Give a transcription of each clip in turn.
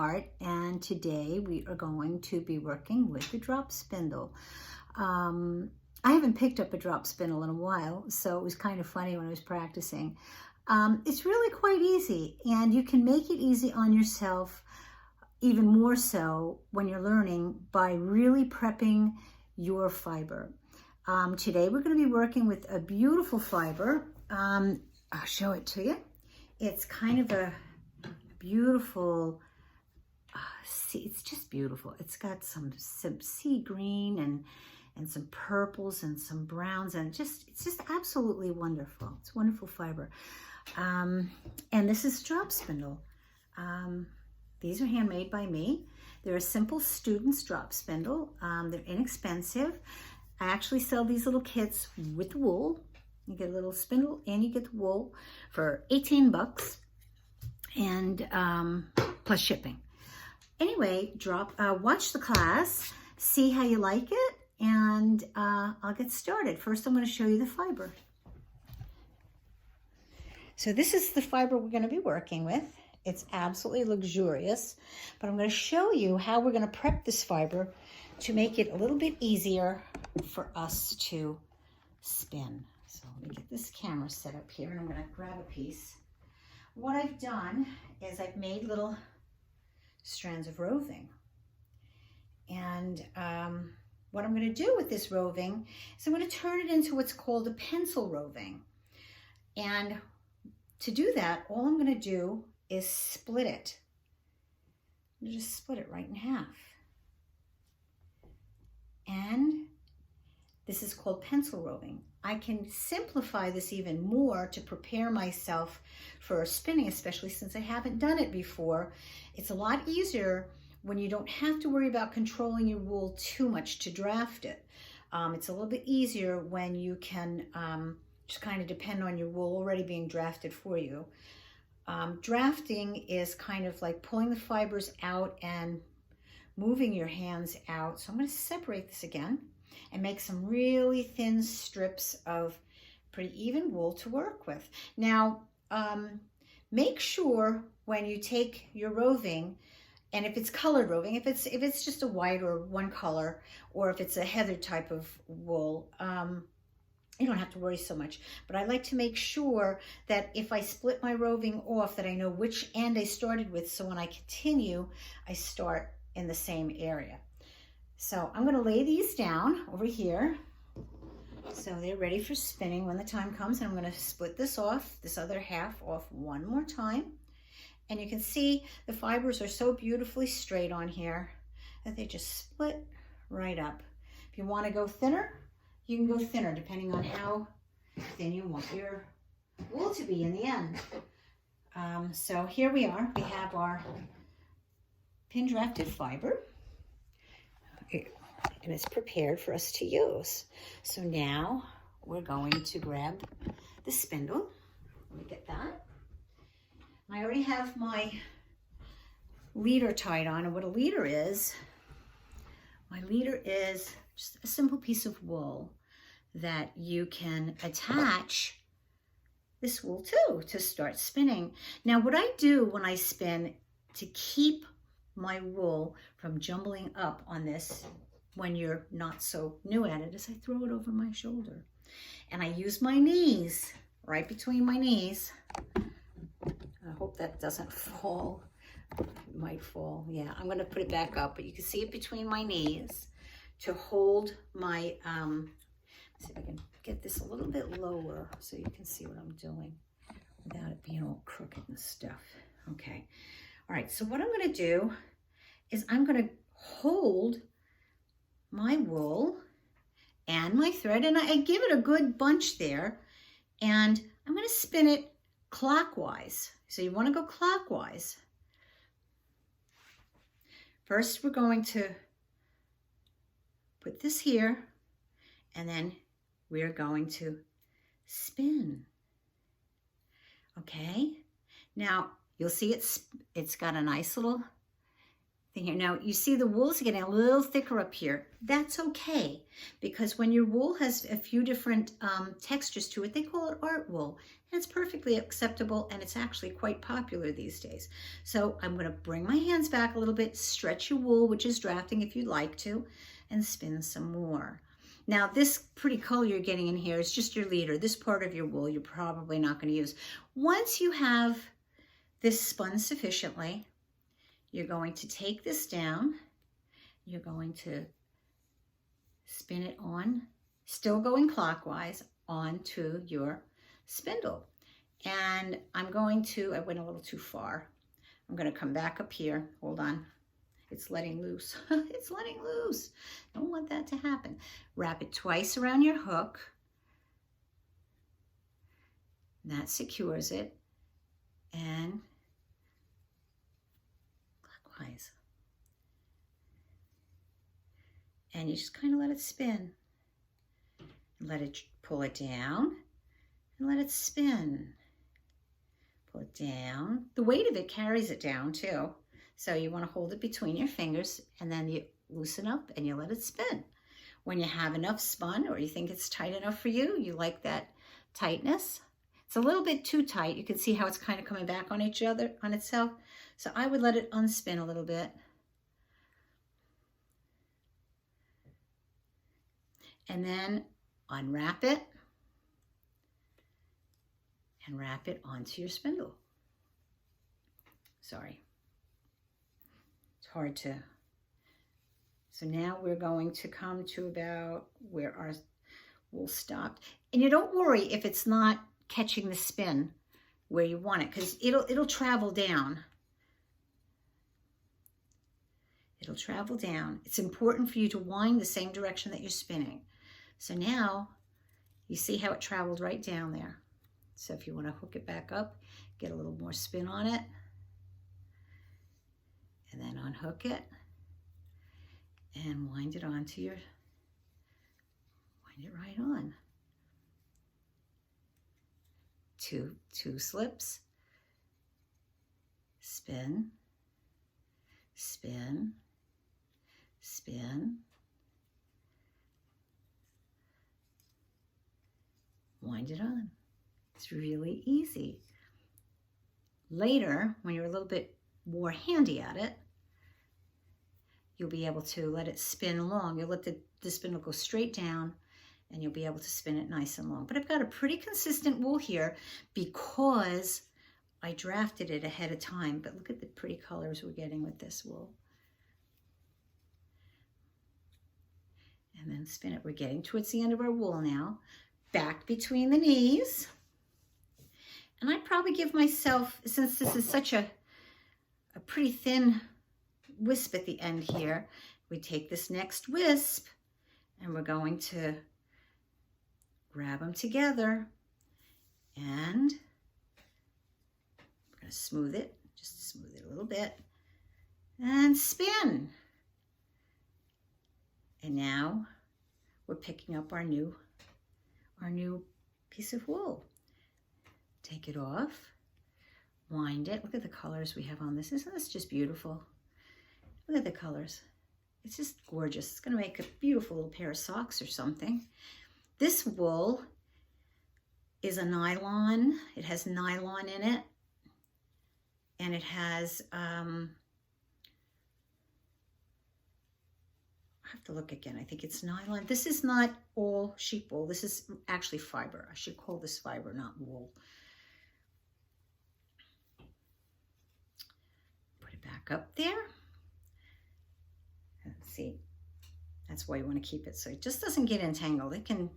Art, and today we are going to be working with the drop spindle. I haven't picked up a drop spindle in a while, so it was kind of funny when I was practicing. It's really quite easy, and you can make it easy on yourself even more so when you're learning by really prepping your fiber. Today we're going to be working with a beautiful fiber. I'll show it to you. It's kind of a beautiful, it's just beautiful. It's got some sea green and some purples and some browns, and it's just absolutely wonderful. It's wonderful fiber. And this is drop spindle. These are handmade by me. They're a simple student's drop spindle. They're inexpensive. I actually sell these little kits with the wool. You get a little spindle and you get the wool for 18 bucks and plus shipping. Anyway, watch the class, see how you like it, and I'll get started. First, I'm going to show you the fiber. So this is the fiber we're going to be working with. It's absolutely luxurious, but I'm going to show you how we're going to prep this fiber to make it a little bit easier for us to spin. So let me get this camera set up here, and I'm going to grab a piece. What I've done is I've made little strands of roving, and what I'm going to do with this roving is I'm going to turn it into what's called a pencil roving. And to do that, all I'm going to do is split it. I'm going to just split it right in half. And this is called pencil roving. I can simplify this even more to prepare myself for spinning, especially since I haven't done it before. It's a lot easier when you don't have to worry about controlling your wool too much to draft it. It's a little bit easier when you can just kind of depend on your wool already being drafted for you. Drafting is kind of like pulling the fibers out and moving your hands out. So I'm going to separate this again and make some really thin strips of pretty even wool to work with. Now, make sure when you take your roving, and if it's colored roving, if it's just a white or one color, or if it's a heather type of wool, you don't have to worry so much. But I like to make sure that if I split my roving off, that I know which end I started with, so when I continue, I start in the same area. So I'm going to lay these down over here so they're ready for spinning when the time comes, and I'm going to split this off, this other half off one more time. And you can see the fibers are so beautifully straight on here that they just split right up. If you want to go thinner, you can go thinner depending on how thin you want your wool to be in the end. So here we are. We have our pin drafted fiber. And it's prepared for us to use. So now we're going to grab the spindle. Let me get that. I already have my leader tied on, and what a leader is, my leader is just a simple piece of wool that you can attach this wool to start spinning. Now what I do when I spin to keep my wool from jumbling up on this when you're not so new at it is I throw it over my shoulder, and I use my knees, right between my knees. I hope that doesn't fall. It might fall. Yeah, I'm going to put it back up, but you can see it between my knees to hold my, let's see if I can get this a little bit lower so you can see what I'm doing without it being all crooked and stuff. Okay. All right, so what I'm going to do is I'm going to hold my wool and my thread, and I give it a good bunch there, and I'm going to spin it clockwise. So you want to go clockwise. First, we're going to put this here, and then we're going to spin. Okay? Now, you'll see it's got a nice little thing here. Now, you see the wool's getting a little thicker up here. That's okay, because when your wool has a few different textures to it, they call it art wool. And it's perfectly acceptable, and it's actually quite popular these days. So I'm going to bring my hands back a little bit, stretch your wool, which is drafting if you'd like to, and spin some more. Now, this pretty color you're getting in here is just your leader. This part of your wool you're probably not going to use. Once you have this spun sufficiently, you're going to take this down. You're going to spin it on, still going clockwise, onto your spindle. And I'm going to, I went a little too far. I'm going to come back up here. Hold on. It's letting loose. It's letting loose. Don't want that to happen. Wrap it twice around your hook. That secures it. And clockwise. And you just kind of let it spin. Let it pull it down and let it spin. Pull it down. The weight of it carries it down too. So you want to hold it between your fingers, and then you loosen up and you let it spin. When you have enough spun, or you think it's tight enough for you, you like that tightness. It's a little bit too tight. You can see how it's kind of coming back on each other, on itself. So I would let it unspin a little bit. And then unwrap it and wrap it onto your spindle. Sorry. It's hard to. So now we're going to come to about where our wool stopped. And you don't worry if it's not catching the spin where you want it, because it'll travel down. It'll travel down. It's important for you to wind the same direction that you're spinning. So now you see how it traveled right down there. So if you want to hook it back up, get a little more spin on it, and then unhook it and wind it onto your, wind it right on. Two slips, spin, spin, spin, wind it on. It's really easy. Later, when you're a little bit more handy at it, you'll be able to let it spin long. You'll let the spindle go straight down, and you'll be able to spin it nice and long. But I've got a pretty consistent wool here because I drafted it ahead of time. But look at the pretty colors we're getting with this wool. And then spin it. We're getting towards the end of our wool now. Back between the knees. And I'd probably give myself, since this is such a pretty thin wisp at the end here, we take this next wisp and we're going to grab them together, and we're going to smooth it, just smooth it a little bit, and spin. And now we're picking up our new piece of wool. Take it off, wind it. Look at the colors we have on this. Isn't this just beautiful? Look at the colors. It's just gorgeous. It's going to make a beautiful little pair of socks or something. This wool is a nylon. It has nylon in it. And it has, I have to look again. I think it's nylon. This is not all sheep wool. This is actually fiber. I should call this fiber, not wool. Put it back up there. Let's see. That's why you want to keep it so it just doesn't get entangled. It can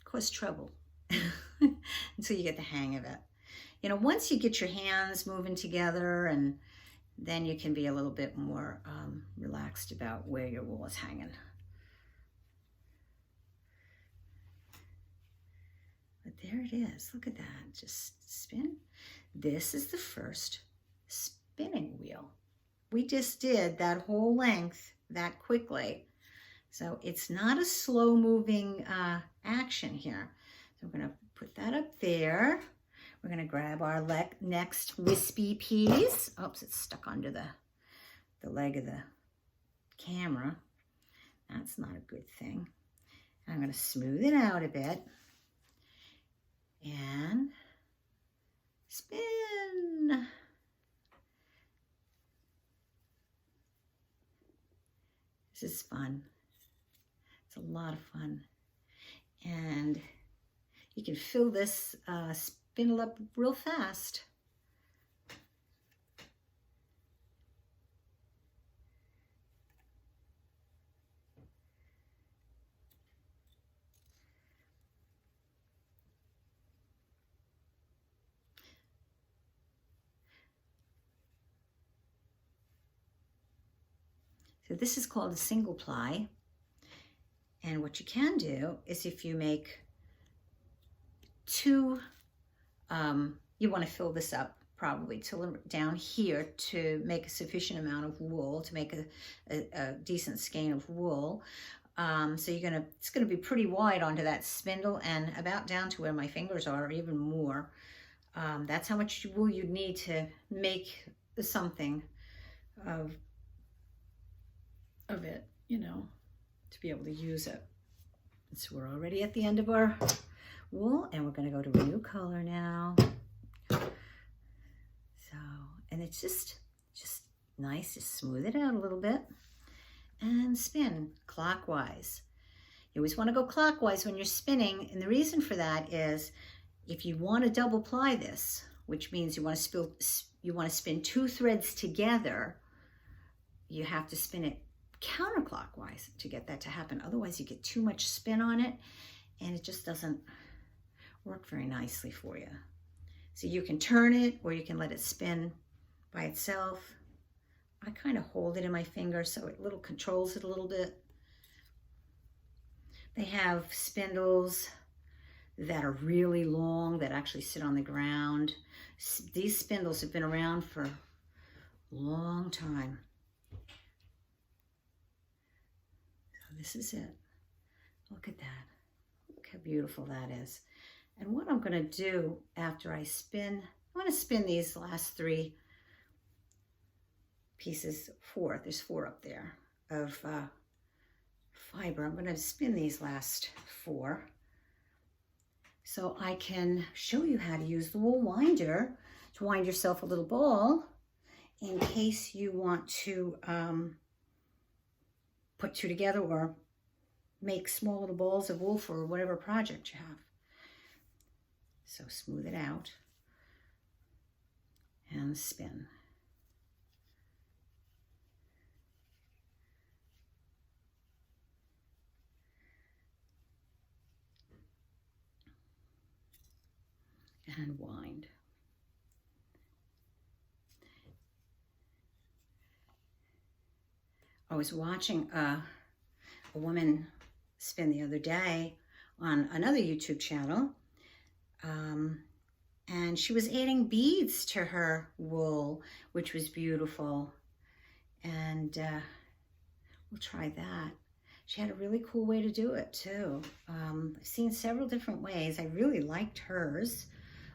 cause trouble until you get the hang of it. You know, once you get your hands moving together, and then you can be a little bit more relaxed about where your wool is hanging. But there it is. Look at that. Just spin. This is the first spinning wheel. We just did that whole length that quickly. So it's not a slow moving action here. So we're going to put that up there. We're going to grab our next wispy piece. Oops, it's stuck under the the leg of the camera. That's not a good thing. I'm going to smooth it out a bit and spin. This is fun. It's a lot of fun. And you can fill this spindle up real fast. So this is called a single ply. And what you can do is if you make two, you want to fill this up probably till down here to make a sufficient amount of wool, to make a decent skein of wool. So it's gonna be pretty wide onto that spindle and about down to where my fingers are, or even more. That's how much wool you'd need to make something of it, you know, to be able to use it. So we're already at the end of our wool, and we're going to go to a new color now. So, and it's just nice to smooth it out a little bit and spin clockwise. You always want to go clockwise when you're spinning, and the reason for that is if you want to double ply this, which means you want to spin two threads together, you have to spin it counterclockwise to get that to happen. Otherwise you get too much spin on it and it just doesn't work very nicely for you. So you can turn it or you can let it spin by itself. I kind of hold it in my finger so it controls it a little bit. They have spindles that are really long that actually sit on the ground. These spindles have been around for a long time. This is it. Look at that. Look how beautiful that is. And what I'm going to do after I spin, I'm going to spin these last three pieces, there's four up there, of fiber. I'm going to spin these last four so I can show you how to use the wool winder to wind yourself a little ball in case you want to put two together or make small little balls of wool for whatever project you have. So smooth it out and spin. And wind. I was watching a woman spin the other day on another YouTube channel, and she was adding beads to her wool, which was beautiful. And we'll try that. She had a really cool way to do it too. I've seen several different ways. I really liked hers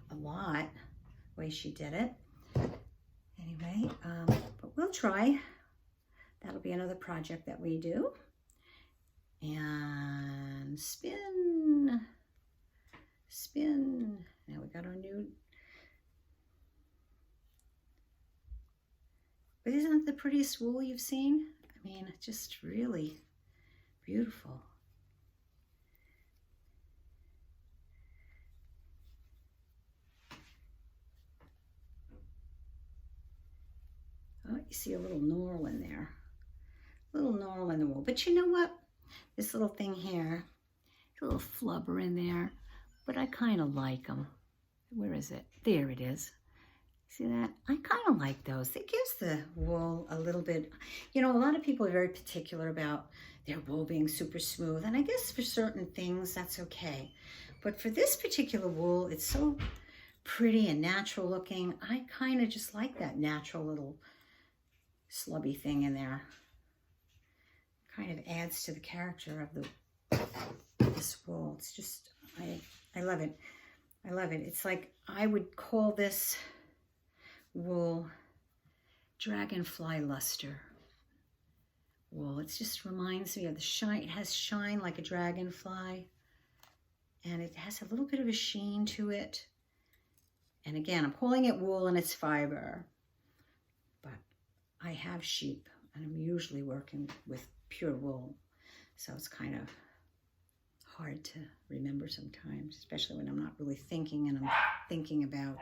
a lot, the way she did it. Anyway, but we'll try. That'll be another project that we do. And spin, spin. Now we got our new. But isn't it the prettiest wool you've seen? I mean, it's just really beautiful. Oh, you see a little knurl in there. A little knurl in the wool. But you know what? This little thing here, a little flubber in there, but I kind of like them. Where is it? There it is. See that? I kind of like those. It gives the wool a little bit, you know, a lot of people are very particular about their wool being super smooth, and I guess for certain things that's okay. But for this particular wool, it's so pretty and natural looking. I kind of just like that natural little slubby thing in there. Kind of adds to the character of this wool. It's just, I love it. I love it. It's like, I would call this wool dragonfly luster. wool. It just reminds me of the shine. It has shine like a dragonfly, and it has a little bit of a sheen to it. And again, I'm calling it wool and it's fiber, but I have sheep and I'm usually working with pure wool. So it's kind of hard to remember sometimes, especially when I'm not really thinking and I'm thinking about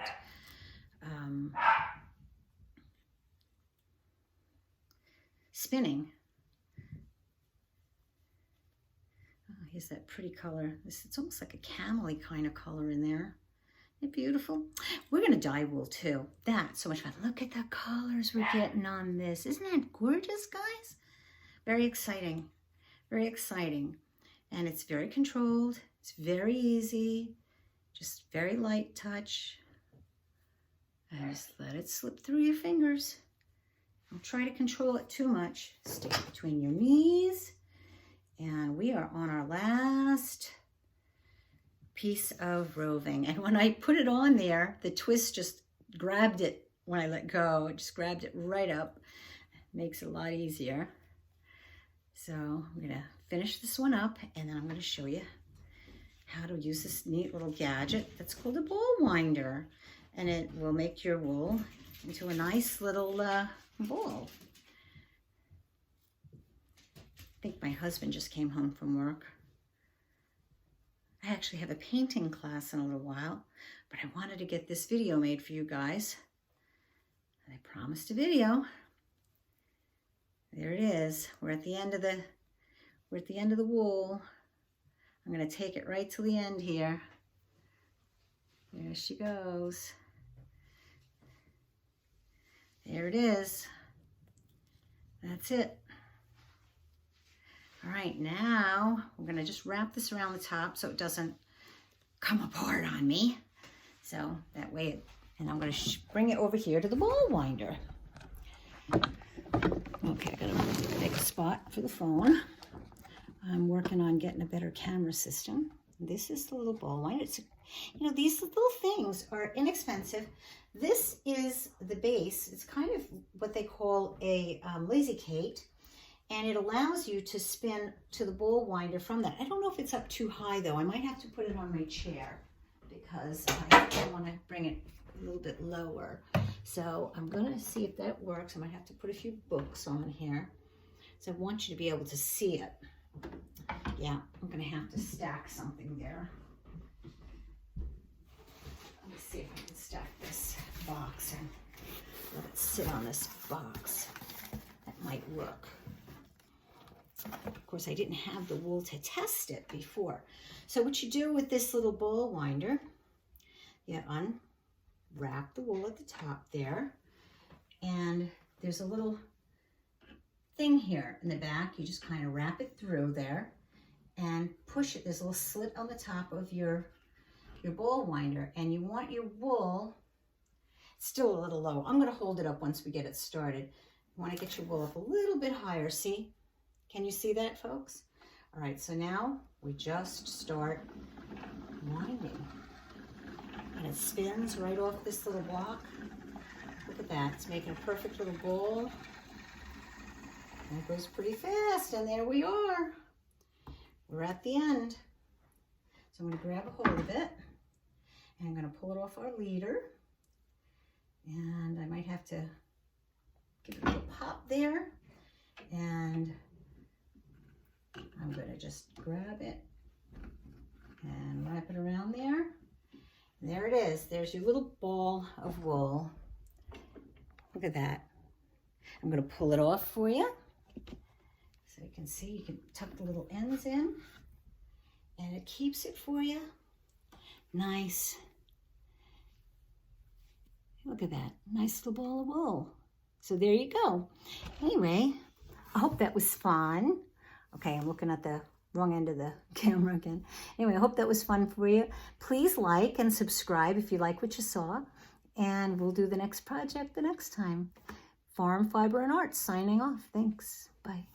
spinning. Oh, here's that pretty color. It's almost like a camel-y kind of color in there. Isn't it beautiful? We're going to dye wool too. That's so much fun. Look at the colors we're getting on this. Isn't that gorgeous, guys? Very exciting. Very exciting. And it's very controlled. It's very easy. Just very light touch. And just let it slip through your fingers. Don't try to control it too much. Stick it between your knees. And we are on our last piece of roving. And when I put it on there, the twist just grabbed it when I let go. It just grabbed it right up. Makes it a lot easier. So I'm going to finish this one up, and then I'm going to show you how to use this neat little gadget that's called a ball winder. And it will make your wool into a nice little ball. I think my husband just came home from work. I actually have a painting class in a little while, but I wanted to get this video made for you guys. And I promised a video. There it is. We're at the end of the wool. I'm going to take it right to the end here. There she goes. There it is. That's it. All right, now we're going to just wrap this around the top so it doesn't come apart on me. So that way, and I'm going to bring it over here to the ball winder. Okay, I got to make a spot for the phone. I'm working on getting a better camera system. This is the little ball winder. It's, you know, these little things are inexpensive. This is the base. It's kind of what they call a lazy Kate, and it allows you to spin to the ball winder from that. I don't know if it's up too high though. I might have to put it on my chair because I want to bring it a little bit lower. So I'm going to see if that works. I might have to put a few books on here. So I want you to be able to see it. Yeah, I'm going to have to stack something there. Let me see if I can stack this box and let it sit on this box. That might work. Of course, I didn't have the wool to test it before. So what you do with this little ball winder, you unwrap the wool at the top there, and there's a little thing here in the back. You just kind of wrap it through there and push it. There's a little slit on the top of your ball winder, and you want your wool still a little low. I'm going to hold it up once we get it started. You want to get your wool up a little bit higher. See? Can you see that, folks? All right, so now we just start winding. And it spins right off this little block. Look at that. It's making a perfect little ball. And it goes pretty fast, and there we are. We're at the end. So I'm going to grab a hold of it, and I'm going to pull it off our leader. And I might have to give it a little pop there. And I'm going to just grab it and wrap it around there. And there it is. There's your little ball of wool. Look at that. I'm going to pull it off for you. So you can see, you can tuck the little ends in, and it keeps it for you nice. Look at that, nice little ball of wool. So there you go. Anyway, I hope that was fun. Okay, I'm looking at the wrong end of the camera again. Anyway, I hope that was fun for you. Please like and subscribe if you like what you saw, and we'll do the next project the next time. Farm, Fiber, and Arts signing off. Thanks. Bye.